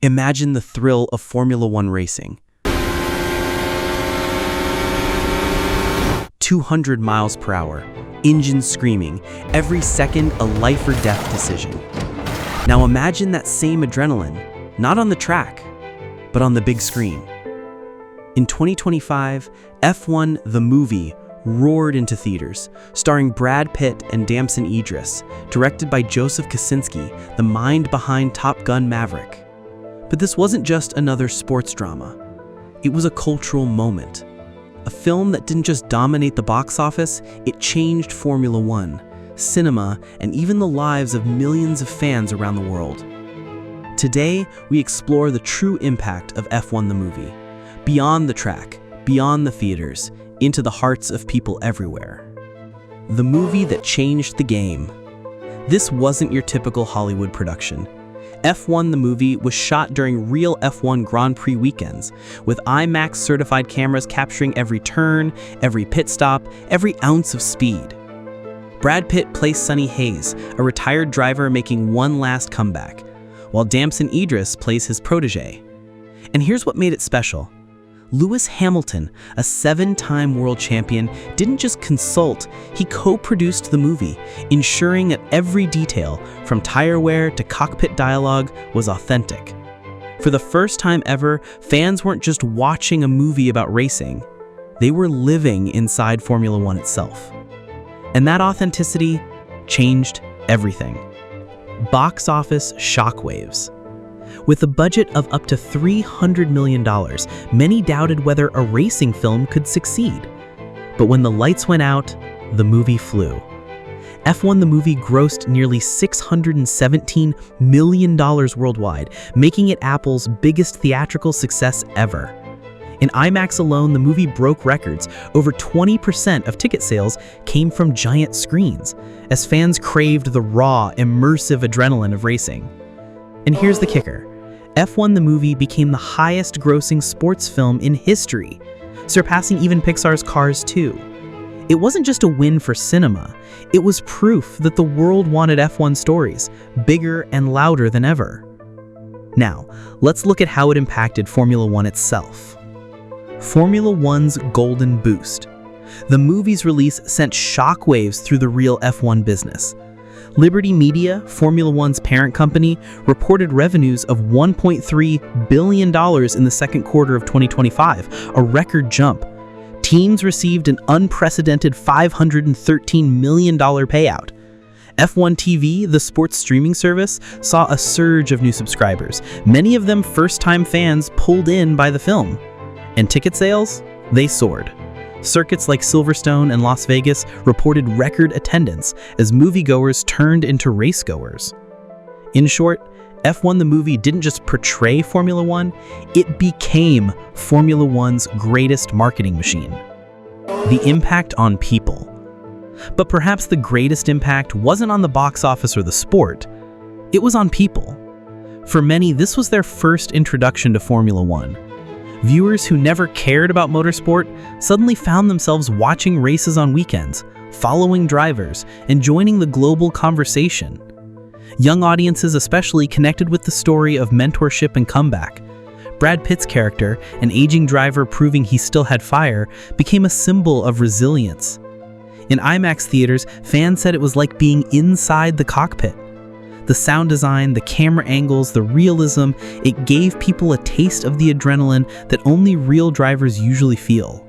Imagine the thrill of Formula One racing. 200 miles per hour, engines screaming, every second a life or death decision. Now imagine that same adrenaline, not on the track, but on the big screen. In 2025, F1 the movie roared into theaters, starring Brad Pitt and Damson Idris, directed by Joseph Kosinski, the mind behind Top Gun: Maverick. But this wasn't just another sports drama. It was a cultural moment. A film that didn't just dominate the box office, it changed Formula One, cinema, and even the lives of millions of fans around the world. Today, we explore the true impact of F1 the movie, beyond the track, beyond the theaters, into the hearts of people everywhere. The movie that changed the game. This wasn't your typical Hollywood production. F1 the movie was shot during real F1 Grand Prix weekends, with IMAX certified cameras capturing every turn, every pit stop, every ounce of speed. Brad Pitt plays Sonny Hayes, a retired driver making one last comeback, while Damson Idris plays his protege. And here's what made it special. Lewis Hamilton, a 7-time world champion, didn't just consult, he co-produced the movie, ensuring that every detail, from tire wear to cockpit dialogue, was authentic. For the first time ever, fans weren't just watching a movie about racing, they were living inside Formula One itself. And that authenticity changed everything. Box office shockwaves. With a budget of up to $300 million, many doubted whether a racing film could succeed. But when the lights went out, the movie flew. F1 the movie grossed nearly $617 million worldwide, making it Apple's biggest theatrical success ever. In IMAX alone, the movie broke records. Over 20% of ticket sales came from giant screens, as fans craved the raw, immersive adrenaline of racing. And here's the kicker. F1 the movie became the highest-grossing sports film in history, surpassing even Pixar's Cars 2. It wasn't just a win for cinema, it was proof that the world wanted F1 stories, bigger and louder than ever. Now, let's look at how it impacted Formula One itself. Formula One's golden boost. The movie's release sent shockwaves through the real F1 business. Liberty Media, Formula One's parent company, reported revenues of $1.3 billion in the second quarter of 2025, a record jump. Teams received an unprecedented $513 million payout. F1 TV, the sports streaming service, saw a surge of new subscribers, many of them first-time fans pulled in by the film. And ticket sales? They soared. Circuits like Silverstone and Las Vegas reported record attendance as moviegoers turned into racegoers. In short, F1 the movie didn't just portray Formula One, it became Formula One's greatest marketing machine. The impact on people. But perhaps the greatest impact wasn't on the box office or the sport, it was on people. For many, this was their first introduction to Formula One. Viewers who never cared about motorsport suddenly found themselves watching races on weekends, following drivers, and joining the global conversation. Young audiences especially connected with the story of mentorship and comeback. Brad Pitt's character, an aging driver proving he still had fire, became a symbol of resilience. In IMAX theaters, fans said it was like being inside the cockpit. The sound design, the camera angles, the realism, it gave people a taste of the adrenaline that only real drivers usually feel.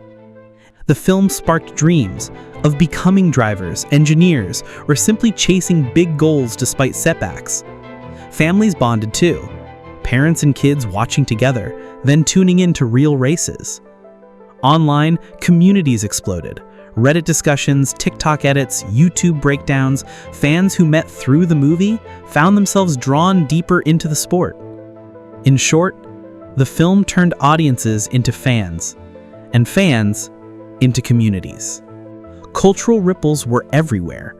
The film sparked dreams of becoming drivers, engineers, or simply chasing big goals despite setbacks. Families bonded too, parents and kids watching together, then tuning in to real races. Online, communities exploded. Reddit discussions, TikTok edits, YouTube breakdowns, fans who met through the movie found themselves drawn deeper into the sport. In short, the film turned audiences into fans, and fans into communities. Cultural ripples were everywhere.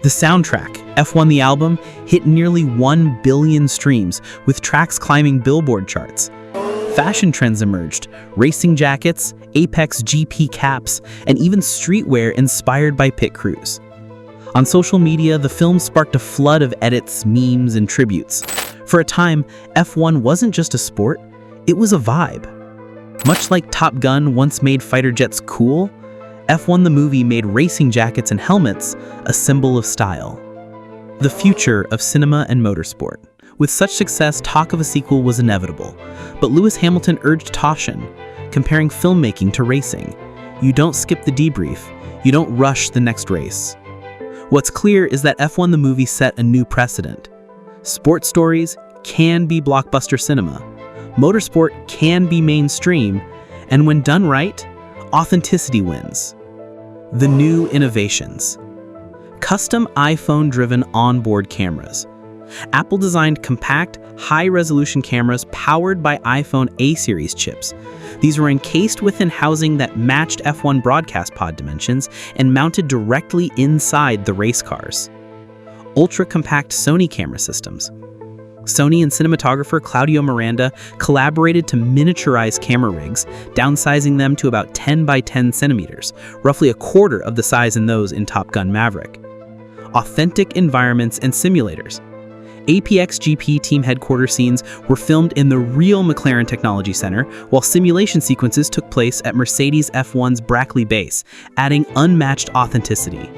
The soundtrack, F1 the album, hit nearly 1 billion streams, with tracks climbing Billboard charts. Fashion trends emerged, racing jackets, Apex GP caps, and even streetwear inspired by pit crews. On social media, the film sparked a flood of edits, memes, and tributes. For a time, F1 wasn't just a sport, it was a vibe. Much like Top Gun once made fighter jets cool, F1 the movie made racing jackets and helmets a symbol of style. The future of cinema and motorsport. With such success, talk of a sequel was inevitable, but Lewis Hamilton urged caution, comparing filmmaking to racing. You don't skip the debrief, you don't rush the next race. What's clear is that F1 the movie set a new precedent. Sports stories can be blockbuster cinema, motorsport can be mainstream, and when done right, authenticity wins. The new innovations. Custom iPhone-driven onboard cameras. Apple designed compact, high-resolution cameras powered by iPhone A-series chips. These were encased within housing that matched F1 broadcast pod dimensions and mounted directly inside the race cars. Ultra-compact Sony camera systems. Sony and cinematographer Claudio Miranda collaborated to miniaturize camera rigs, downsizing them to about 10 by 10 centimeters, roughly a quarter of the size in those in Top Gun Maverick. Authentic environments and simulators. APX GP team headquarters scenes were filmed in the real McLaren Technology Center, while simulation sequences took place at Mercedes F1's Brackley base, adding unmatched authenticity.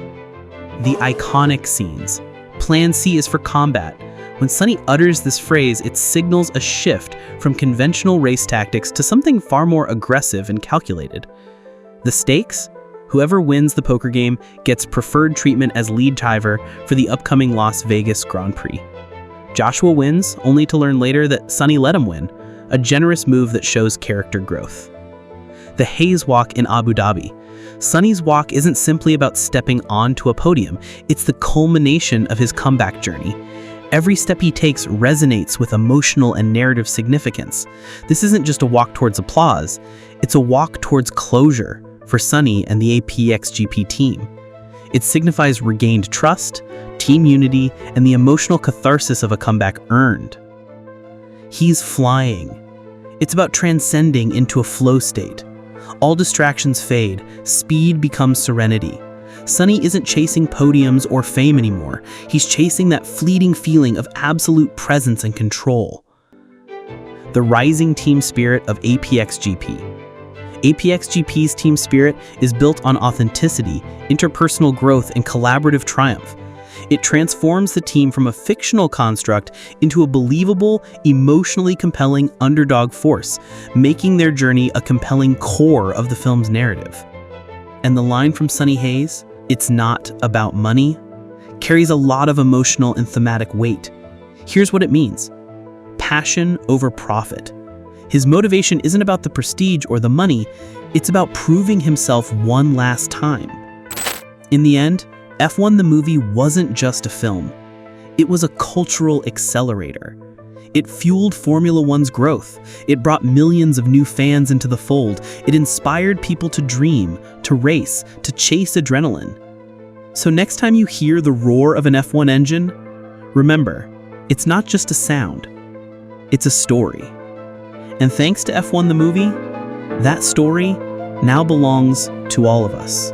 The iconic scenes. Plan C is for combat. When Sonny utters this phrase, it signals a shift from conventional race tactics to something far more aggressive and calculated. The stakes? Whoever wins the poker game gets preferred treatment as lead driver for the upcoming Las Vegas Grand Prix. Joshua wins, only to learn later that Sonny let him win, a generous move that shows character growth. The Hayes Walk in Abu Dhabi. Sonny's walk isn't simply about stepping onto a podium, it's the culmination of his comeback journey. Every step he takes resonates with emotional and narrative significance. This isn't just a walk towards applause, it's a walk towards closure for Sonny and the APX GP team. It signifies regained trust, team unity, and the emotional catharsis of a comeback earned. He's flying. It's about transcending into a flow state. All distractions fade, speed becomes serenity. Sonny isn't chasing podiums or fame anymore. He's chasing that fleeting feeling of absolute presence and control. The rising team spirit of APX GP. APX GP's team spirit is built on authenticity, interpersonal growth, and collaborative triumph. It transforms the team from a fictional construct into a believable, emotionally compelling underdog force, making their journey a compelling core of the film's narrative. And the line from Sonny Hayes, "It's not about money," carries a lot of emotional and thematic weight. Here's what it means. Passion over profit. His motivation isn't about the prestige or the money, it's about proving himself one last time. In the end, F1 the movie wasn't just a film. It was a cultural accelerator. It fueled Formula One's growth. It brought millions of new fans into the fold. It inspired people to dream, to race, to chase adrenaline. So next time you hear the roar of an F1 engine, remember, it's not just a sound, it's a story. And thanks to F1 the movie, that story now belongs to all of us.